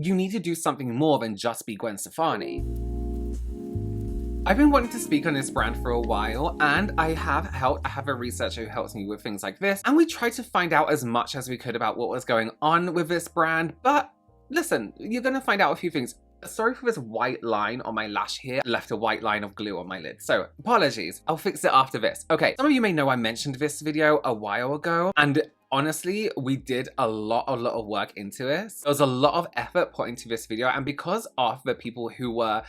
you need to do something more than just be Gwen Stefani. I've been wanting to speak on this brand for a while, and I have a researcher who helps me with things like this, and we tried to find out as much as we could about what was going on with this brand, but listen, you're gonna find out a few things. Sorry for this white line on my lash here. I left a white line of glue on my lid, so apologies. I'll fix it after this. Okay, some of you may know I mentioned this video a while ago, and honestly, we did a lot of work into this. There was a lot of effort put into this video, and because of the people who were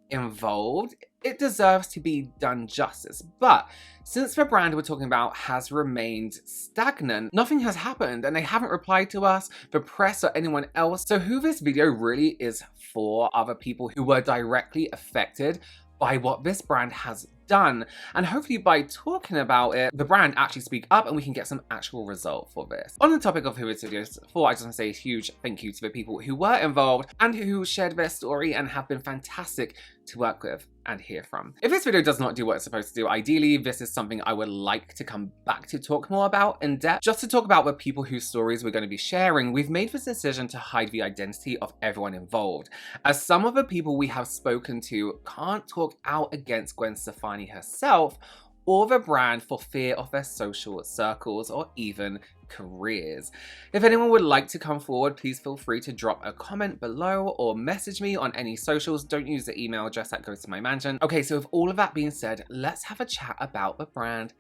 involved, it deserves to be done justice. But since the brand we're talking about has remained stagnant, nothing has happened, and they haven't replied to us, the press, or anyone else. So who this video really is for are the people who were directly affected by what this brand has done. And hopefully by talking about it, the brand actually speak up and we can get some actual result for this. On the topic of who this video is for, I just want to say a huge thank you to the people who were involved and who shared their story and have been fantastic to work with and hear from. If this video does not do what it's supposed to do, ideally, this is something I would like to come back to talk more about in depth. Just to talk about the people whose stories we're going to be sharing, we've made this decision to hide the identity of everyone involved, as some of the people we have spoken to can't talk out against Gwen Stefani herself or the brand for fear of their social circles or even careers. If anyone would like to come forward, please feel free to drop a comment below or message me on any socials. Don't use the email address that goes to my mansion. Okay, so with all of that being said, let's have a chat about the brand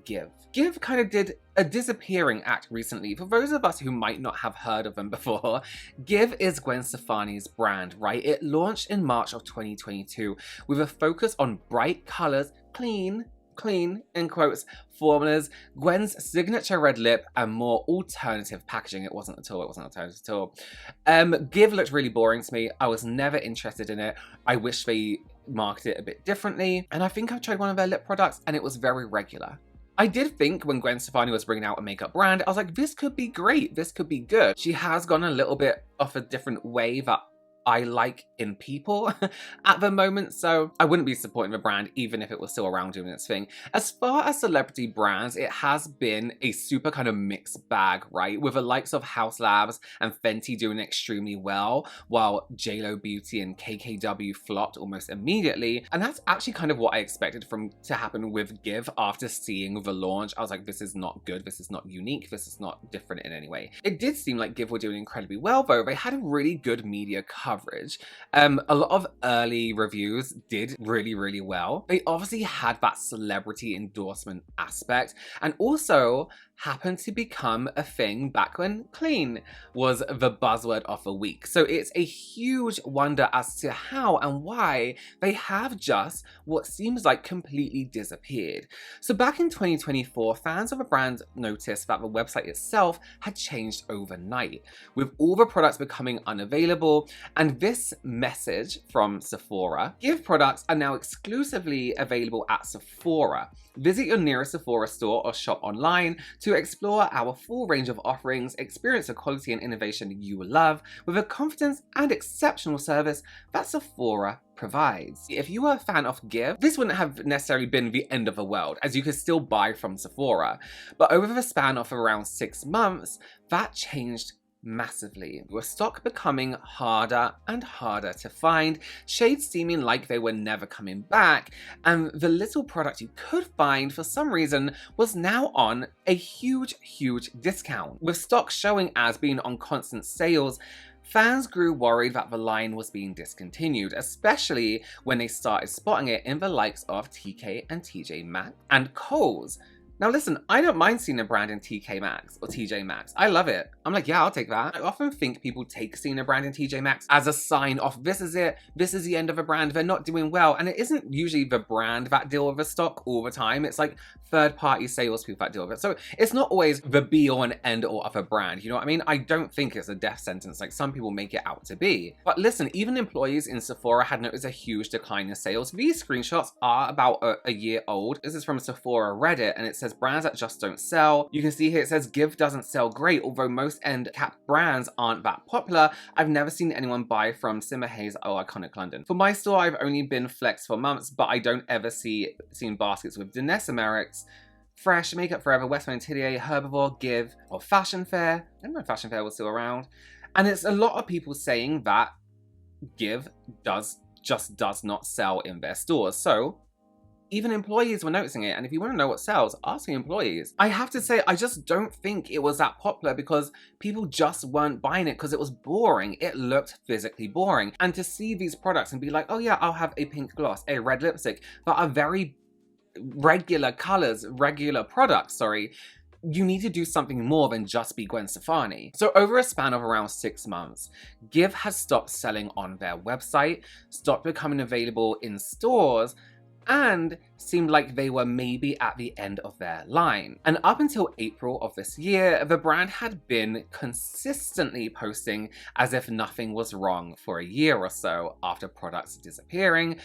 GXVE. GXVE kind of did a disappearing act recently. For those of us who might not have heard of them before, GXVE is Gwen Stefani's brand, right? It launched in March of 2022 with a focus on bright colors, clean, in quotes, formulas, Gwen's signature red lip, and more alternative packaging. It wasn't alternative at all. GXVE looked really boring to me. I was never interested in it. I wish they marketed it a bit differently. And I think I've tried one of their lip products and it was very regular. I did think when Gwen Stefani was bringing out a makeup brand, I was like, this could be great. This could be good. She has gone a little bit off a different way that I like in people at the moment, so I wouldn't be supporting the brand even if it was still around doing its thing. As far as celebrity brands, it has been a super kind of mixed bag, right? With the likes of House Labs and Fenty doing extremely well, while JLo Beauty and KKW flopped almost immediately. And that's actually kind of what I expected to happen with GXVE after seeing the launch. I was like, this is not good, this is not unique, this is not different in any way. It did seem like GXVE were doing incredibly well though. They had a really good media coverage. A lot of early reviews did really well. They obviously had that celebrity endorsement aspect and also happened to become a thing back when clean was the buzzword of the week. So it's a huge wonder as to how and why they have just what seems like completely disappeared. So back in 2024, fans of the brand noticed that the website itself had changed overnight, with all the products becoming unavailable, and this message from Sephora: GXVE products are now exclusively available at Sephora. Visit your nearest Sephora store or shop online to explore our full range of offerings, experience the quality and innovation you love with the confidence and exceptional service that Sephora provides. If you were a fan of GXVE, this wouldn't have necessarily been the end of the world, as you could still buy from Sephora. But over the span of around 6 months, that changed massively, with stock becoming harder and harder to find, shades seeming like they were never coming back, and the little product you could find for some reason was now on a huge discount. With stock showing as being on constant sales, fans grew worried that the line was being discontinued, especially when they started spotting it in the likes of TK and TJ Maxx and Kohl's. Now listen, I don't mind seeing a brand in TK Maxx or TJ Maxx. I love it. I'm like, yeah, I'll take that. I often think people take seeing a brand in TJ Maxx as a sign of this is it, this is the end of a brand, they're not doing well. And it isn't usually the brand that deal with the stock all the time. It's like third-party salespeople that deal with it. So it's not always the be-all and end-all of a brand, you know what I mean? I don't think it's a death sentence like some people make it out to be. But listen, even employees in Sephora had noticed a huge decline in sales. These screenshots are about a year old. This is from Sephora Reddit, and it says brands that just don't sell. You can see here it says GXVE doesn't sell great, although most end cap brands aren't that popular. I've never seen anyone buy from Simmer Hayes or Iconic London. For my store, I've only been flexed for months, but I don't ever seen baskets with Danessa Merrick's, Fresh, Makeup Forever, Westman Atelier, Herbivore, GXVE, or Fashion Fair. I don't know if Fashion Fair was still around. And it's a lot of people saying that Give does not sell in their stores. So even employees were noticing it, and if you want to know what sells, ask your employees. I have to say, I just don't think it was that popular because people just weren't buying it because it was boring. It looked physically boring. And to see these products and be like, oh yeah, I'll have a pink gloss, a red lipstick, that are very regular colors, regular products, sorry, you need to do something more than just be Gwen Stefani. So over a span of around 6 months, Give has stopped selling on their website, stopped becoming available in stores, and seemed like they were maybe at the end of their line. And up until April of this year, the brand had been consistently posting as if nothing was wrong for a year or so after products disappearing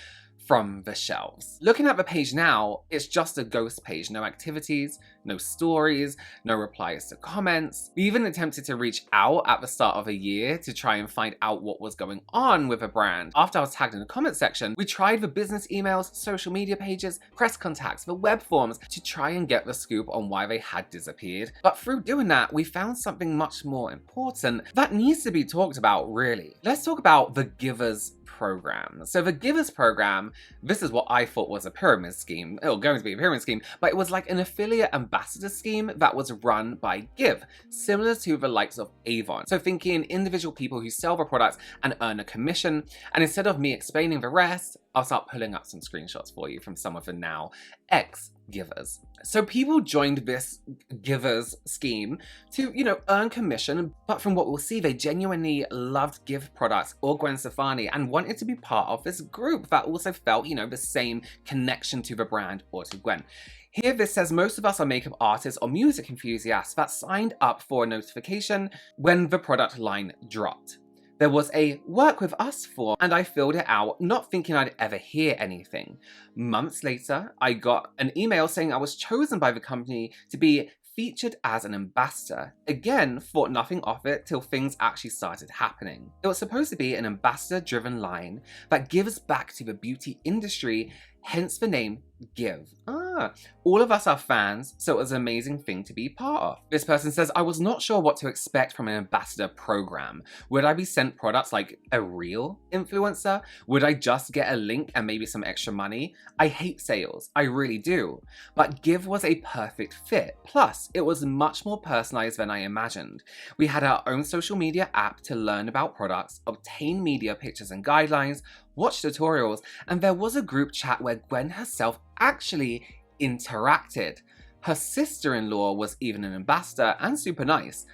from the shelves. Looking at the page now, it's just a ghost page. No activities, no stories, no replies to comments. We even attempted to reach out at the start of the year to try and find out what was going on with the brand. After I was tagged in the comment section, we tried the business emails, social media pages, press contacts, the web forms to try and get the scoop on why they had disappeared. But through doing that, we found something much more important that needs to be talked about, really. Let's talk about the Givers program. So the Givers program, this is what I thought was a pyramid scheme, or going to be a pyramid scheme, but it was like an affiliate ambassador scheme that was run by Give, similar to the likes of Avon. So thinking individual people who sell the products and earn a commission, and instead of me explaining the rest, I'll start pulling up some screenshots for you from some of the now ex-Givers. So people joined this Givers scheme to, earn commission, but from what we'll see, they genuinely loved Give products or Gwen Stefani and wanted to be part of this group that also felt, the same connection to the brand or to Gwen. Here this says most of us are makeup artists or music enthusiasts that signed up for a notification when the product line dropped. There was a work with us form and I filled it out, not thinking I'd ever hear anything. Months later, I got an email saying I was chosen by the company to be featured as an ambassador. Again, thought nothing of it till things actually started happening. It was supposed to be an ambassador-driven line that gives back to the beauty industry, hence the name Give. All of us are fans, so it was an amazing thing to be part of. This person says, I was not sure what to expect from an ambassador program. Would I be sent products like a real influencer? Would I just get a link and maybe some extra money? I hate sales, I really do. But Give was a perfect fit. Plus, it was much more personalized than I imagined. We had our own social media app to learn about products, obtain media pictures and guidelines, watch tutorials, and there was a group chat where Gwen herself actually interacted. Her sister-in-law was even an ambassador and super nice.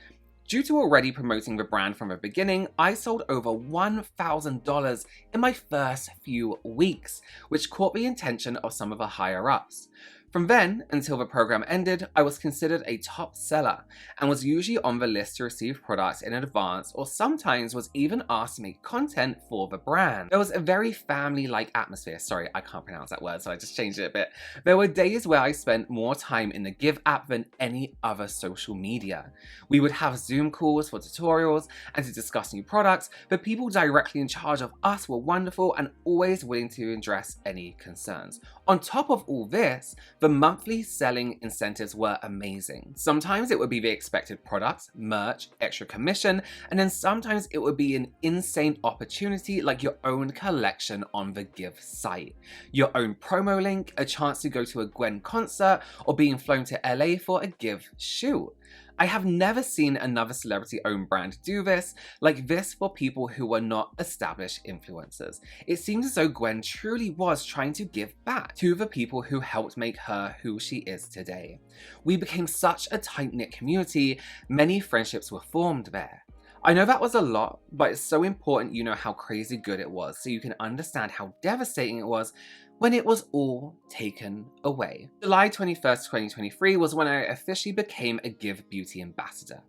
Due to already promoting the brand from the beginning, I sold over $1,000 in my first few weeks, which caught the attention of some of the higher-ups. From then, until the program ended, I was considered a top seller and was usually on the list to receive products in advance, or sometimes was even asked to make content for the brand. There was a very family-like atmosphere. Sorry, I can't pronounce that word, so I just changed it a bit. There were days where I spent more time in the Give app than any other social media. We would have Zoom calls for tutorials and to discuss new products. The people directly in charge of us were wonderful and always willing to address any concerns. On top of all this, the monthly selling incentives were amazing. Sometimes it would be the expected products, merch, extra commission, and then sometimes it would be an insane opportunity like your own collection on the Give site, your own promo link, a chance to go to a Gwen concert, or being flown to LA for a Give shoot. I have never seen another celebrity-owned brand do this like this for people who were not established influencers. It seems as though Gwen truly was trying to give back to the people who helped make her who she is today. We became such a tight-knit community, many friendships were formed there. I know that was a lot, but it's so important you know how crazy good it was so you can understand how devastating it was when it was all taken away. July 21st, 2023 was when I officially became a Give Beauty ambassador.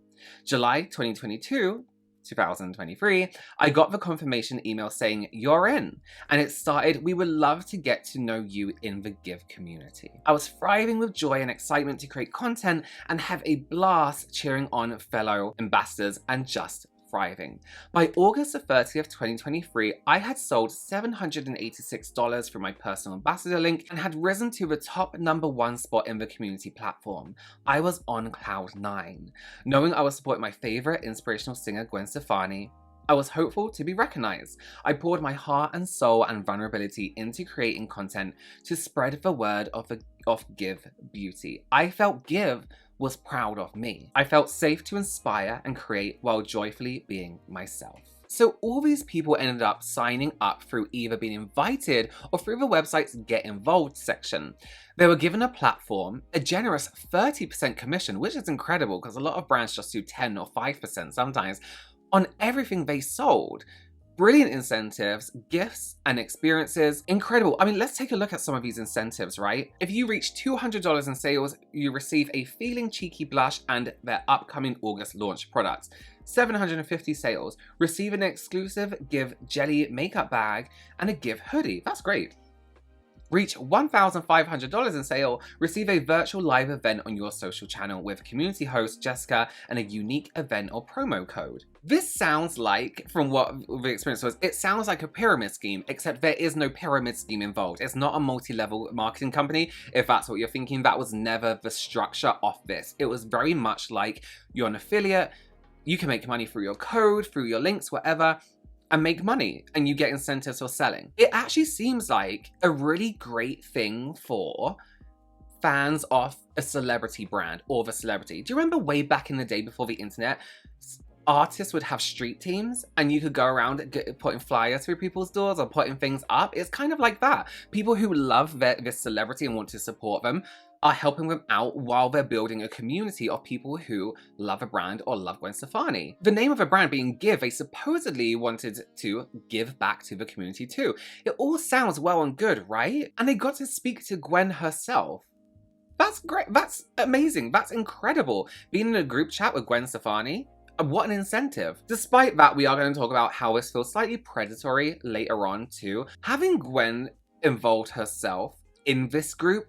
July 2023, I got the confirmation email saying, you're in. And it started, we would love to get to know you in the Give community. I was thriving with joy and excitement to create content and have a blast cheering on fellow ambassadors and just thriving. By August the 30th, 2023, I had sold $786 through my personal ambassador link and had risen to the top #1 spot in the community platform. I was on cloud 9. Knowing I was supporting my favorite inspirational singer Gwen Stefani, I was hopeful to be recognized. I poured my heart and soul and vulnerability into creating content to spread the word of GXVE. I felt Give was proud of me. I felt safe to inspire and create while joyfully being myself. So all these people ended up signing up through either being invited or through the website's Get Involved section. They were given a platform, a generous 30% commission, which is incredible because a lot of brands just do 10 or 5% sometimes, on everything they sold. Brilliant incentives, gifts, and experiences. Incredible. I mean, let's take a look at some of these incentives, right? If you reach $200 in sales, you receive a Feeling Cheeky blush and their upcoming August launch products. 750 sales, receive an exclusive Give Jelly makeup bag and a Give hoodie. That's great. Reach $1,500 in sale, receive a virtual live event on your social channel with community host Jessica and a unique event or promo code. This sounds like, from what the experience was, it sounds like a pyramid scheme, except there is no pyramid scheme involved. It's not a multi-level marketing company. If that's what you're thinking, that was never the structure of this. It was very much like you're an affiliate, you can make money through your code, through your links, whatever, and make money, and you get incentives for selling. It actually seems like a really great thing for fans of a celebrity brand or the celebrity. Do you remember way back in the day before the internet, artists would have street teams and you could go around putting flyers through people's doors or putting things up? It's kind of like that. People who love this celebrity and want to support them are helping them out while they're building a community of people who love a brand or love Gwen Stefani. The name of the brand being Give, they supposedly wanted to give back to the community too. It all sounds well and good, right? And they got to speak to Gwen herself. That's great. That's amazing. That's incredible. Being in a group chat with Gwen Stefani, what an incentive. Despite that, we are going to talk about how this feels slightly predatory later on too. Having Gwen involved herself in this group,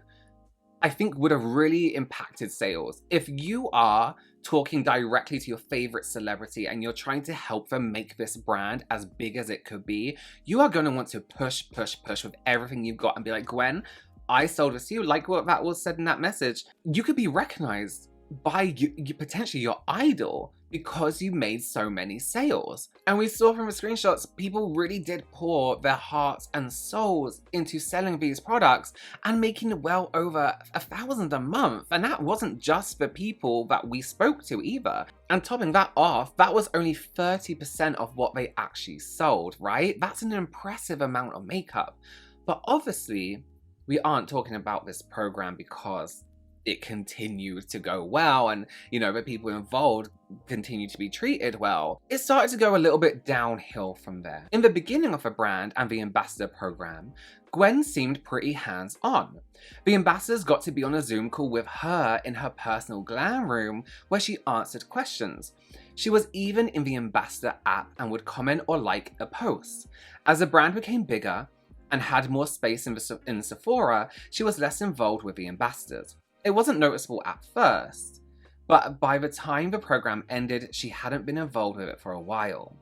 I think would have really impacted sales. If you are talking directly to your favorite celebrity and you're trying to help them make this brand as big as it could be, you are going to want to push with everything you've got and be like, Gwen, I sold this to you, like what that was said in that message. You could be recognized by potentially your idol because you made so many sales. And we saw from the screenshots, people really did pour their hearts and souls into selling these products and making well over $1,000 a month. And that wasn't just the people that we spoke to either. And topping that off, that was only 30% of what they actually sold, right? That's an impressive amount of makeup. But obviously, we aren't talking about this program because it continued to go well and, you know, the people involved continue to be treated well. It started to go a little bit downhill from there. In the beginning of the brand and the ambassador program, Gwen seemed pretty hands-on. The ambassadors got to be on a Zoom call with her in her personal glam room where she answered questions. She was even in the ambassador app and would comment or like a post. As the brand became bigger and had more space in Sephora, she was less involved with the ambassadors. It wasn't noticeable at first, but by the time the program ended, she hadn't been involved with it for a while.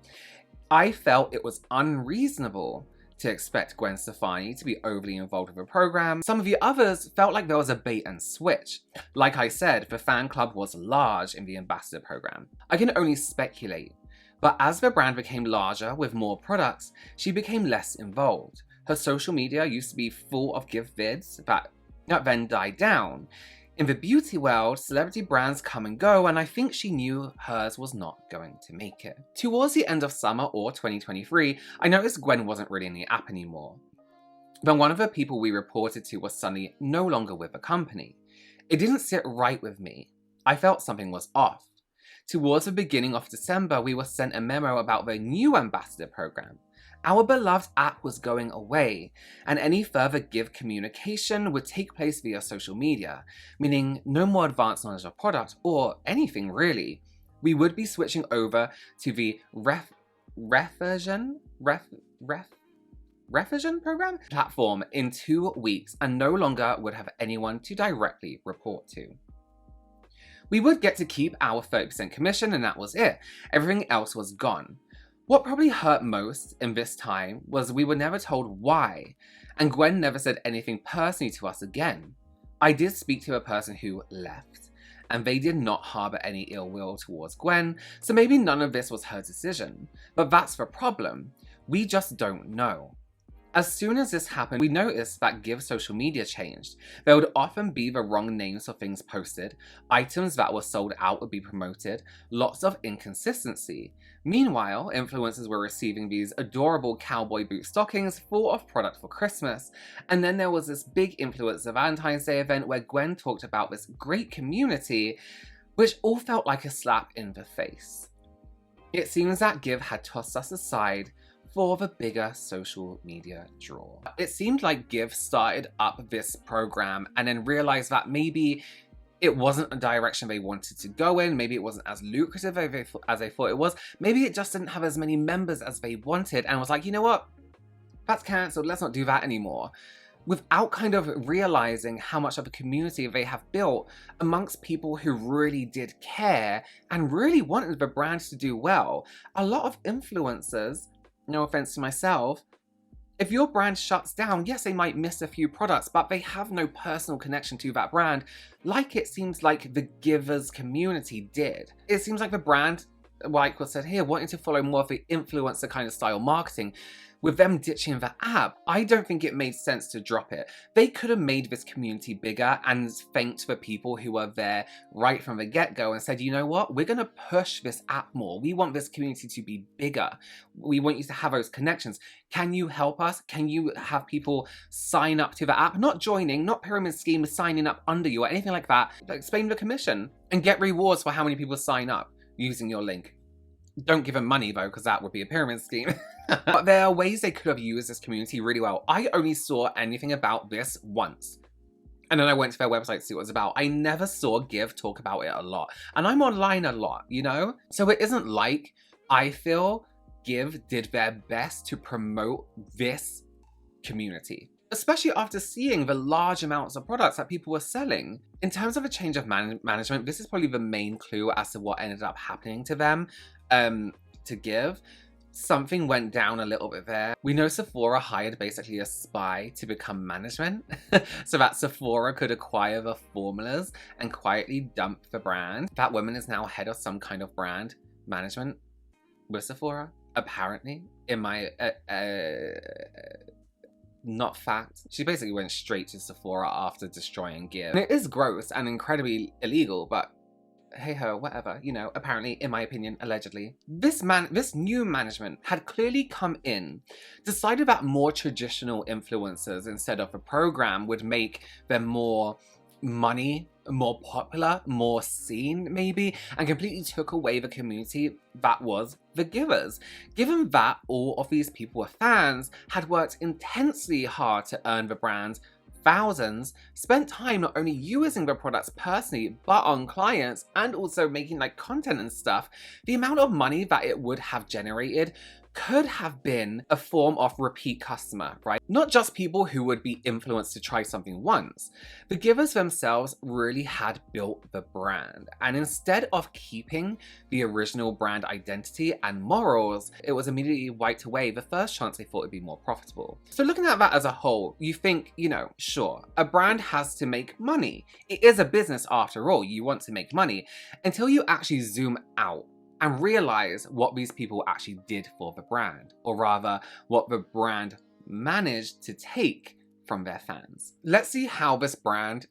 I felt it was unreasonable to expect Gwen Stefani to be overly involved with the program. Some of the others felt like there was a bait and switch. Like I said, the fan club was large in the ambassador program. I can only speculate, but as the brand became larger with more products, she became less involved. Her social media used to be full of give vids that then died down. In the beauty world, celebrity brands come and go, and I think she knew hers was not going to make it. Towards the end of summer or 2023, I noticed Gwen wasn't really in the app anymore. Then one of the people we reported to was suddenly no longer with the company. It didn't sit right with me. I felt something was off. Towards the beginning of December, we were sent a memo about the new ambassador program. Our beloved app was going away, and any further Give communication would take place via social media, meaning no more advanced knowledge of product or anything really. We would be switching over to the reversion program platform in 2 weeks and no longer would have anyone to directly report to. We would get to keep our 30% commission and that was it. Everything else was gone. What probably hurt most in this time was we were never told why, and Gwen never said anything personally to us again. I did speak to a person who left, and they did not harbour any ill will towards Gwen, so maybe none of this was her decision. But that's the problem. We just don't know. As soon as this happened, we noticed that Give's social media changed. There would often be the wrong names for things posted, items that were sold out would be promoted, lots of inconsistency. Meanwhile, influencers were receiving these adorable cowboy boot stockings full of product for Christmas. And then there was this big influencer Valentine's Day event where Gwen talked about this great community, which all felt like a slap in the face. It seems that Give had tossed us aside for the bigger social media draw. It seemed like Give started up this program and then realized that maybe it wasn't a direction they wanted to go in, maybe it wasn't as lucrative as they thought it was, maybe it just didn't have as many members as they wanted and was like, you know what, that's cancelled, let's not do that anymore. Without kind of realizing how much of a community they have built amongst people who really did care and really wanted the brand to do well. A lot of influencers, no offense to myself, if your brand shuts down, yes, they might miss a few products, but they have no personal connection to that brand, like it seems like the Givers community did. It seems like the brand, like was said here, wanting to follow more of the influencer kind of style marketing. With them ditching the app, I don't think it made sense to drop it. They could have made this community bigger and thanked the people who were there right from the get-go and said, you know what, we're going to push this app more. We want this community to be bigger. We want you to have those connections. Can you help us? Can you have people sign up to the app? Not joining, not pyramid scheme, signing up under you or anything like that. Explain the commission and get rewards for how many people sign up using your link. Don't give them money though, because that would be a pyramid scheme. But there are ways they could have used this community really well. I only saw anything about this once. And then I went to their website to see what it was about. I never saw Give talk about it a lot. And I'm online a lot, you know? So it isn't like I feel Give did their best to promote this community. Especially after seeing the large amounts of products that people were selling. In terms of a change of management, this is probably the main clue as to what ended up happening to them, to Give. Something went down a little bit there. We know Sephora hired basically a spy to become management so that Sephora could acquire the formulas and quietly dump the brand. That woman is now head of some kind of brand management with Sephora, apparently, in my not fact. She basically went straight to Sephora after destroying Give. And it is gross and incredibly illegal, but hey ho, whatever, you know, apparently, in my opinion, allegedly. This new management had clearly come in, decided that more traditional influencers instead of a program would make them more money, more popular, more seen maybe, and completely took away the community that was the Givers. Given that all of these people were fans, had worked intensely hard to earn the brand's thousands, spent time not only using the products personally, but on clients, and also making like content and stuff, the amount of money that it would have generated could have been a form of repeat customer, right? Not just people who would be influenced to try something once. The Givers themselves really had built the brand, and instead of keeping the original brand identity and morals, it was immediately wiped away the first chance they thought it'd be more profitable. So looking at that as a whole, you think, you know, sure, a brand has to make money. It is a business after all, you want to make money, until you actually zoom out and realize what these people actually did for the brand, or rather, what the brand managed to take from their fans. Let's see how this brand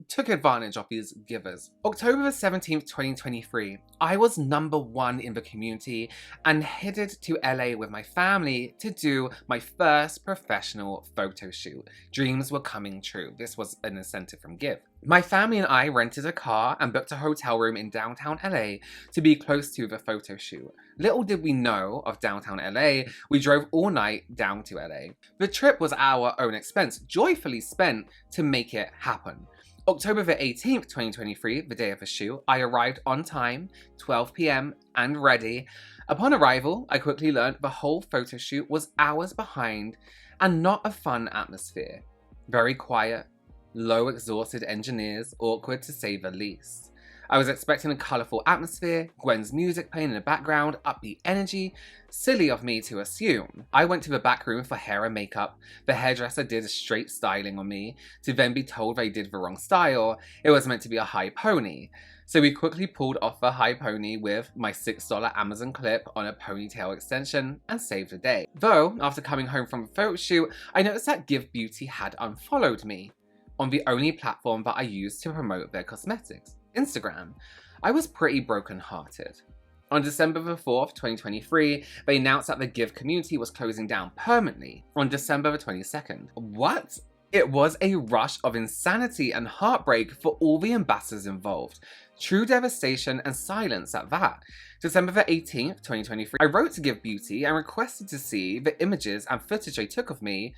took advantage of these Givers. October 17th, 2023, I was #1 in the community and headed to LA with my family to do my first professional photo shoot. Dreams were coming true. This was an incentive from Give. My family and I rented a car and booked a hotel room in downtown LA to be close to the photo shoot. Little did we know of downtown LA, we drove all night down to LA. The trip was our own expense, joyfully spent to make it happen. October the 18th, 2023, the day of the shoot, I arrived on time, 12 p.m, and ready. Upon arrival, I quickly learned the whole photo shoot was hours behind and not a fun atmosphere. Very quiet, low exhausted engineers, awkward to say the least. I was expecting a colourful atmosphere, Gwen's music playing in the background, upbeat energy. Silly of me to assume. I went to the back room for hair and makeup. The hairdresser did a straight styling on me, to then be told I did the wrong style. It was meant to be a high pony. So we quickly pulled off the high pony with my $6 Amazon clip on a ponytail extension and saved the day. Though, after coming home from a photo shoot, I noticed that KBeauty had unfollowed me on the only platform that I use to promote their cosmetics, Instagram. I was pretty brokenhearted. On December the 4th, 2023, they announced that the Give community was closing down permanently on December the 22nd. What? It was a rush of insanity and heartbreak for all the ambassadors involved. True devastation and silence at that. December the 18th, 2023, I wrote to KBeauty and requested to see the images and footage they took of me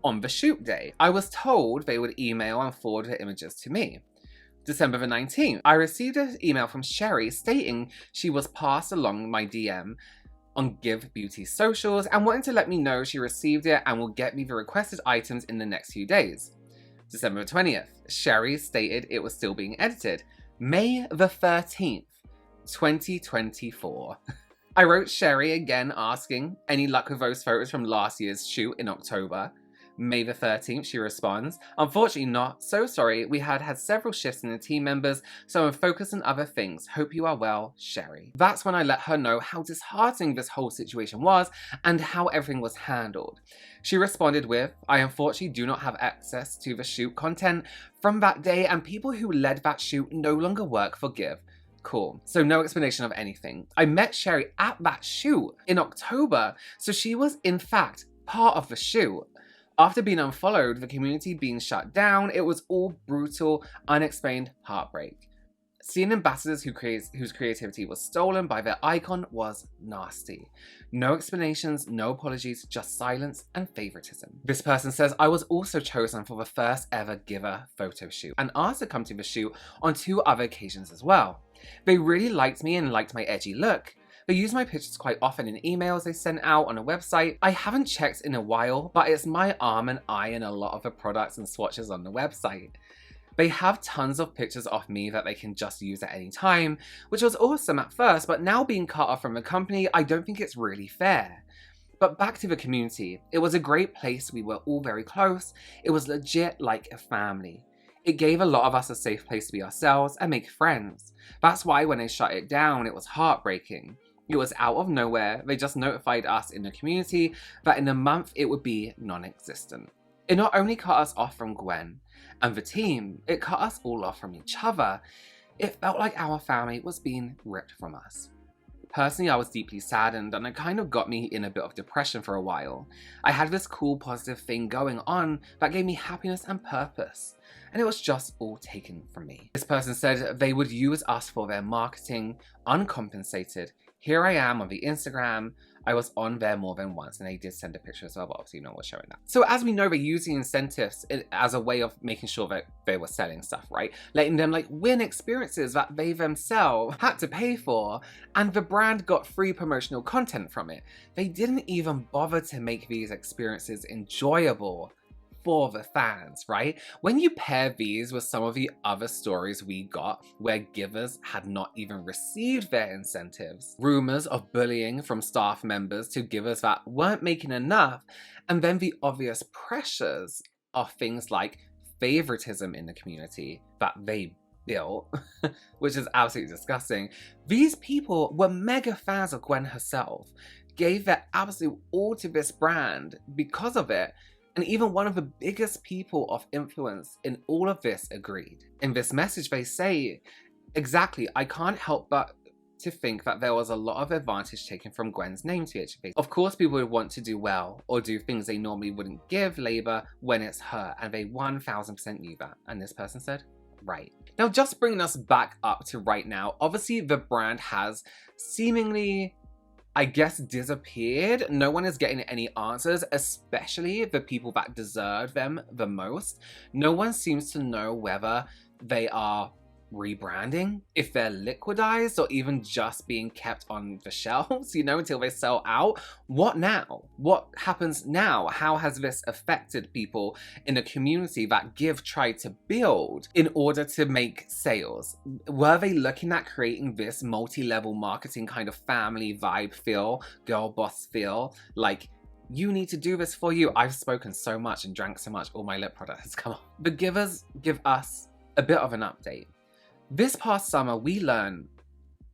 on the shoot day. I was told they would email and forward the images to me. December the 19th, I received an email from Sherry stating she was passed along my DM on KBeauty's socials and wanted to let me know she received it and will get me the requested items in the next few days. December the 20th, Sherry stated it was still being edited. May the 13th, 2024. I wrote Sherry again asking any luck with those photos from last year's shoot in October. May the 13th, she responds, unfortunately not, so sorry, we had several shifts in the team members, so I'm focused on other things, hope you are well, Sherry. That's when I let her know how disheartening this whole situation was and how everything was handled. She responded with, I unfortunately do not have access to the shoot content from that day and people who led that shoot no longer work for Give. Cool. So no explanation of anything. I met Sherry at that shoot in October, so she was in fact part of the shoot. After being unfollowed, the community being shut down, it was all brutal, unexplained heartbreak. Seeing ambassadors whose creativity was stolen by their icon was nasty. No explanations, no apologies, just silence and favoritism. This person says, I was also chosen for the first ever Giver photo shoot and asked to come to the shoot on 2 other occasions as well. They really liked me and liked my edgy look. They use my pictures quite often in emails they send out on a website. I haven't checked in a while, but it's my arm and eye in a lot of the products and swatches on the website. They have tons of pictures of me that they can just use at any time, which was awesome at first, but now being cut off from the company, I don't think it's really fair. But back to the community, it was a great place, we were all very close, it was legit like a family. It gave a lot of us a safe place to be ourselves and make friends. That's why when they shut it down, it was heartbreaking. It was out of nowhere, they just notified us in the community that in a month it would be non-existent. It not only cut us off from Gwen and the team, it cut us all off from each other. It felt like our family was being ripped from us. Personally, I was deeply saddened and it kind of got me in a bit of depression for a while. I had this cool positive thing going on that gave me happiness and purpose, and it was just all taken from me. This person said they would use us for their marketing, uncompensated. Here I am on the Instagram. I was on there more than once and they did send a picture as well, but obviously no one was showing that. So as we know, they use the incentives as a way of making sure that they were selling stuff, right? Letting them like win experiences that they themselves had to pay for, and the brand got free promotional content from it. They didn't even bother to make these experiences enjoyable for the fans, right? When you pair these with some of the other stories we got where givers had not even received their incentives, rumors of bullying from staff members to givers that weren't making enough, and then the obvious pressures of things like favoritism in the community that they built, which is absolutely disgusting. These people were mega fans of Gwen herself, gave their absolute all to this brand because of it. And even one of the biggest people of influence in all of this agreed. In this message, they say, exactly, I can't help but to think that there was a lot of advantage taken from Gwen's name to HB. Of course, people would want to do well or do things they normally wouldn't give Labour when it's her, and they 1000% knew that. And this person said, right. Now, just bringing us back up to right now, obviously the brand has seemingly, I guess, disappeared. No one is getting any answers, especially the people that deserve them the most. No one seems to know whether they are rebranding, if they're liquidized, or even just being kept on the shelves, you know, until they sell out. What now? What happens now? How has this affected people in a community that Give tried to build in order to make sales? Were they looking at creating this multi-level marketing kind of family vibe feel, girl boss feel, like, you need to do this for you? I've spoken so much and drank so much, all my lip product has come off. The Givers give us a bit of an update. This past summer, we learned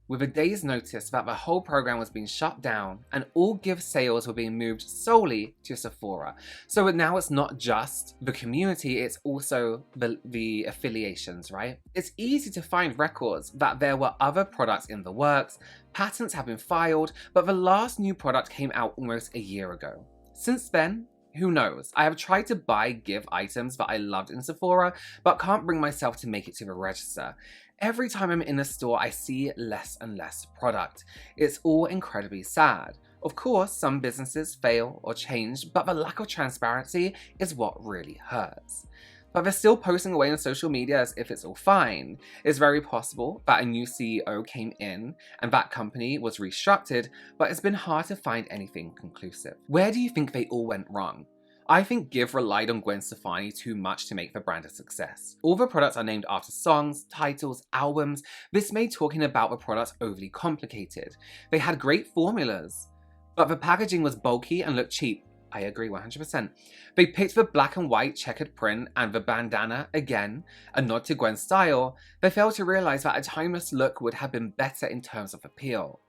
with a day's notice that the whole program was being shut down and all Give sales were being moved solely to Sephora. So now it's not just the community, it's also the affiliations, right? It's easy to find records that there were other products in the works, patents have been filed, but the last new product came out almost a year ago. Since then, who knows? I have tried to buy Give items that I loved in Sephora, but can't bring myself to make it to the register. Every time I'm in a store, I see less and less product. It's all incredibly sad. Of course, some businesses fail or change, but the lack of transparency is what really hurts. But they're still posting away on social media as if it's all fine. It's very possible that a new CEO came in and that company was restructured, but it's been hard to find anything conclusive. Where do you think they all went wrong? I think Give relied on Gwen Stefani too much to make the brand a success. All the products are named after songs, titles, albums. This made talking about the products overly complicated. They had great formulas, but the packaging was bulky and looked cheap. I agree 100%. They picked the black and white checkered print and the bandana, again, a nod to Gwen's style. They failed to realize that a timeless look would have been better in terms of appeal.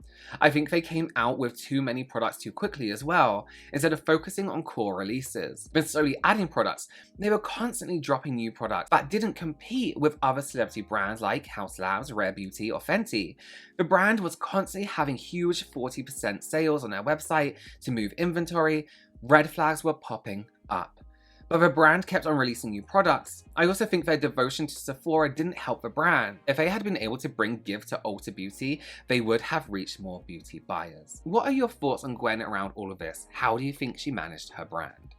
I think they came out with too many products too quickly as well. Instead of focusing on core releases, then slowly adding products, they were constantly dropping new products that didn't compete with other celebrity brands like House Labs, Rare Beauty, or Fenty. The brand was constantly having huge 40% sales on their website to move inventory. Red flags were popping up. But the brand kept on releasing new products. I also think their devotion to Sephora didn't help the brand. If they had been able to bring Give to Ulta Beauty, they would have reached more beauty buyers. What are your thoughts on Gwen around all of this? How do you think she managed her brand?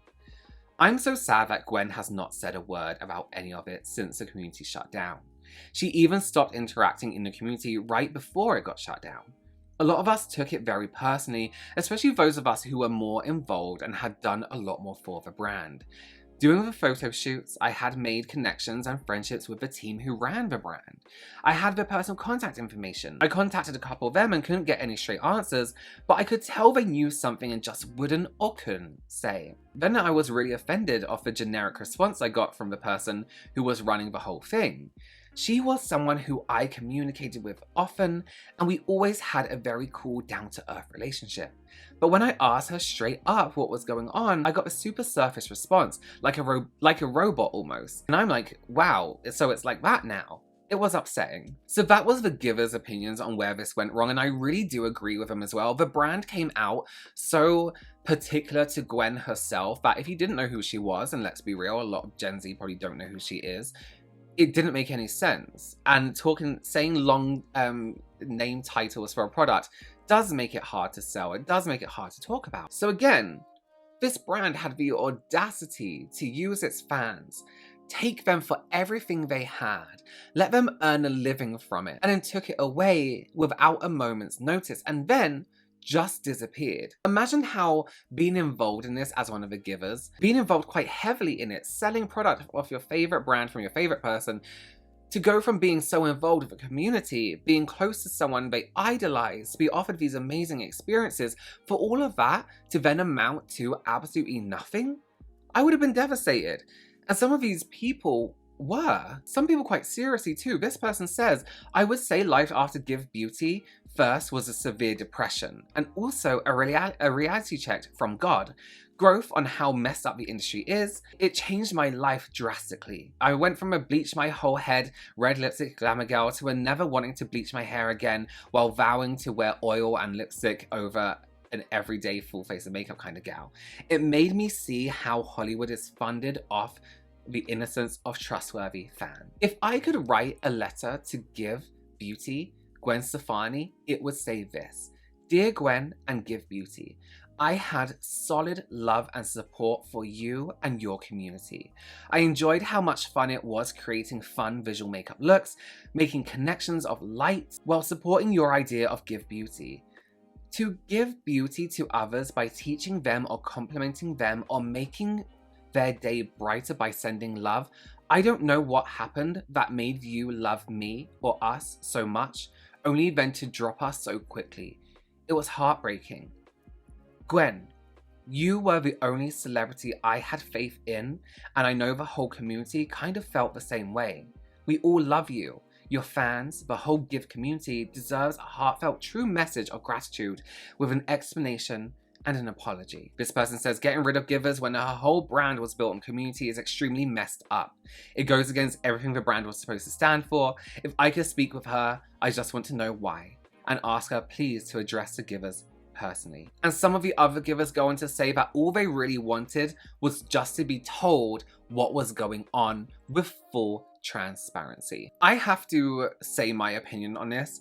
I'm so sad that Gwen has not said a word about any of it since the community shut down. She even stopped interacting in the community right before it got shut down. A lot of us took it very personally, especially those of us who were more involved and had done a lot more for the brand. Doing the photo shoots, I had made connections and friendships with the team who ran the brand. I had their personal contact information. I contacted a couple of them and couldn't get any straight answers, but I could tell they knew something and just wouldn't or couldn't say. Then I was really offended of the generic response I got from the person who was running the whole thing. She was someone who I communicated with often, and we always had a very cool, down-to-earth relationship. But when I asked her straight up what was going on, I got a super surface response, like a robot almost. And I'm like, wow, so it's like that now. It was upsetting. So that was the Giver's opinions on where this went wrong, and I really do agree with them as well. The brand came out so particular to Gwen herself that if you didn't know who she was, and let's be real, a lot of Gen Z probably don't know who she is, it didn't make any sense. And saying long name titles for a product does make it hard to sell. It does make it hard to talk about. So again, this brand had the audacity to use its fans, take them for everything they had, let them earn a living from it, and then took it away without a moment's notice, and then just disappeared. Imagine how being involved in this as one of the Givers, being involved quite heavily in it, selling product off your favorite brand from your favorite person, to go from being so involved with a community, being close to someone they idolize, to be offered these amazing experiences, for all of that to then amount to absolutely nothing? I would have been devastated. And some of these people were. Some people quite seriously too. This person says, I would say life after Give Beauty first was a severe depression and also a reality check from God. Growth on how messed up the industry is. It changed my life drastically. I went from a bleach my whole head, red lipstick glamour girl to a never wanting to bleach my hair again while vowing to wear oil and lipstick over an everyday full face of makeup kind of gal. It made me see how Hollywood is funded off the innocence of trustworthy fans. If I could write a letter to Give Beauty, Gwen Stefani, it would say this: Dear Gwen and Give Beauty, I had solid love and support for you and your community. I enjoyed how much fun it was creating fun visual makeup looks, making connections of light, while supporting your idea of Give Beauty. To give beauty to others by teaching them or complimenting them or making their day brighter by sending love. I don't know what happened that made you love me or us so much, only then to drop us so quickly. It was heartbreaking. Gwen, you were the only celebrity I had faith in, and I know the whole community kind of felt the same way. We all love you. Your fans, the whole Give community, deserves a heartfelt, true message of gratitude with an explanation and an apology. This person says, getting rid of givers when her whole brand was built on community is extremely messed up. It goes against everything the brand was supposed to stand for. If I could speak with her, I just want to know why, and ask her please to address the givers personally. And some of the other givers go on to say that all they really wanted was just to be told what was going on with full transparency. I have to say my opinion on this.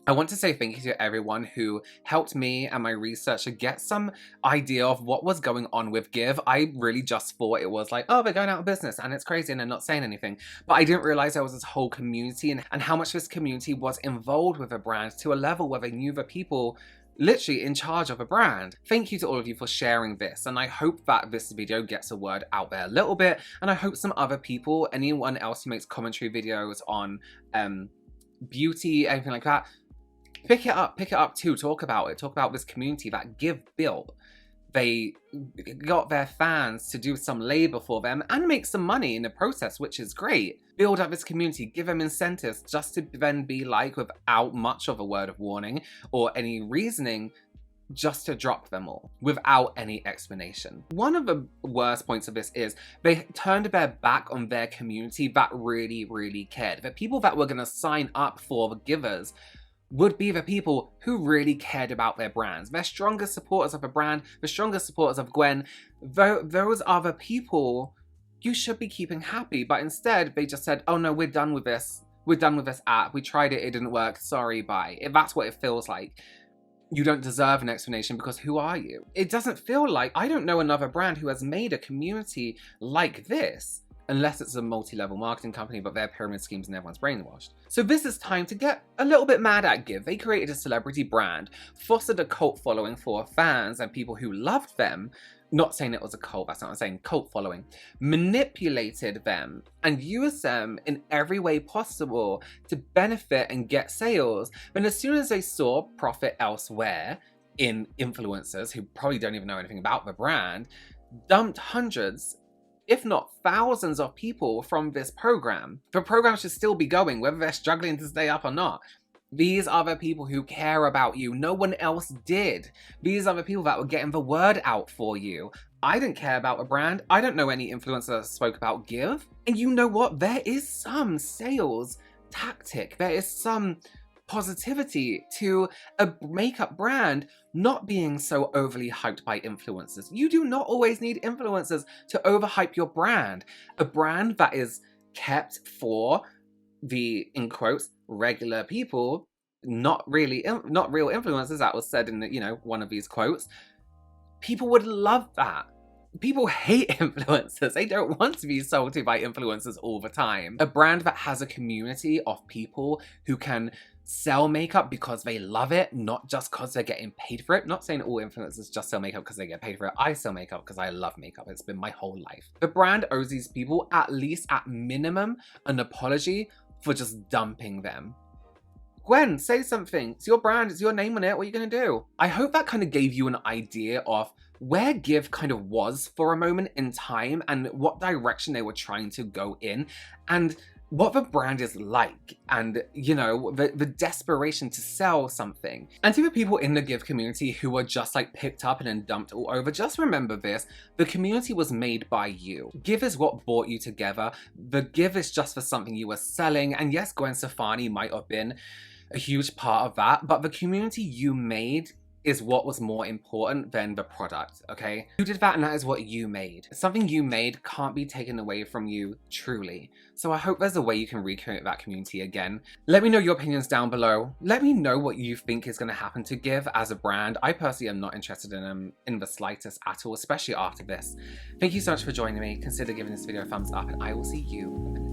I want to say thank you to everyone who helped me and my researcher get some idea of what was going on with Give. I really just thought it was like, oh, they're going out of business and it's crazy and they're not saying anything. But I didn't realize there was this whole community and how much this community was involved with a brand to a level where they knew the people literally in charge of a brand. Thank you to all of you for sharing this, and I hope that this video gets a word out there a little bit, and I hope some other people, anyone else who makes commentary videos on beauty, anything like that, pick it up too, talk about this community that Give built. They got their fans to do some labor for them and make some money in the process, which is great. Build up this community, give them incentives just to then be like, without much of a word of warning or any reasoning, just to drop them all without any explanation. One of the worst points of this is they turned their back on their community that really, really cared. The people that were going to sign up for the givers would be the people who really cared about their brands. They're strongest supporters of a brand, the strongest supporters of Gwen. Those are the people you should be keeping happy. But instead, they just said, oh no, we're done with this. We're done with this app. We tried it, it didn't work. Sorry, bye. If that's what it feels like, you don't deserve an explanation because who are you? It doesn't feel like, I don't know another brand who has made a community like this. Unless it's a multi-level marketing company, but they're pyramid schemes and everyone's brainwashed. So this is time to get a little bit mad at Give. They created a celebrity brand, fostered a cult following for fans and people who loved them. Not saying it was a cult, that's not what I'm saying, cult following. Manipulated them and used them in every way possible to benefit and get sales. But as soon as they saw profit elsewhere in influencers who probably don't even know anything about the brand, dumped hundreds, if not thousands of people from this program. The program should still be going, whether they're struggling to stay up or not. These are the people who care about you. No one else did. These are the people that were getting the word out for you. I didn't care about a brand. I don't know any influencer that spoke about Give. And you know what? There is some sales tactic. There is some positivity to a makeup brand not being so overly hyped by influencers. You do not always need influencers to overhype your brand. A brand that is kept for the, in quotes, regular people, not real influencers, that was said in the, one of these quotes. People would love that. People hate influencers. They don't want to be sold to by influencers all the time. A brand that has a community of people who can sell makeup because they love it, not just because they're getting paid for it. Not saying all influencers just sell makeup because they get paid for it. I sell makeup because I love makeup. It's been my whole life. The brand owes these people at least at minimum an apology for just dumping them. Gwen, say something. It's your brand, it's your name on it. What are you gonna do? I hope that kind of gave you an idea of where Give kind of was for a moment in time and what direction they were trying to go in and what the brand is like and, the desperation to sell something. And to the people in the Give community who were just like picked up and then dumped all over, just remember this, the community was made by you. Give is what brought you together. The Give is just for something you were selling. And yes, Gwen Stefani might have been a huge part of that, but the community you made is what was more important than the product, okay? You did that and that is what you made. Something you made can't be taken away from you, truly. So I hope there's a way you can recreate that community again. Let me know your opinions down below. Let me know what you think is gonna happen to Give as a brand. I personally am not interested in them in the slightest at all, especially after this. Thank you so much for joining me. Consider giving this video a thumbs up and I will see you in the next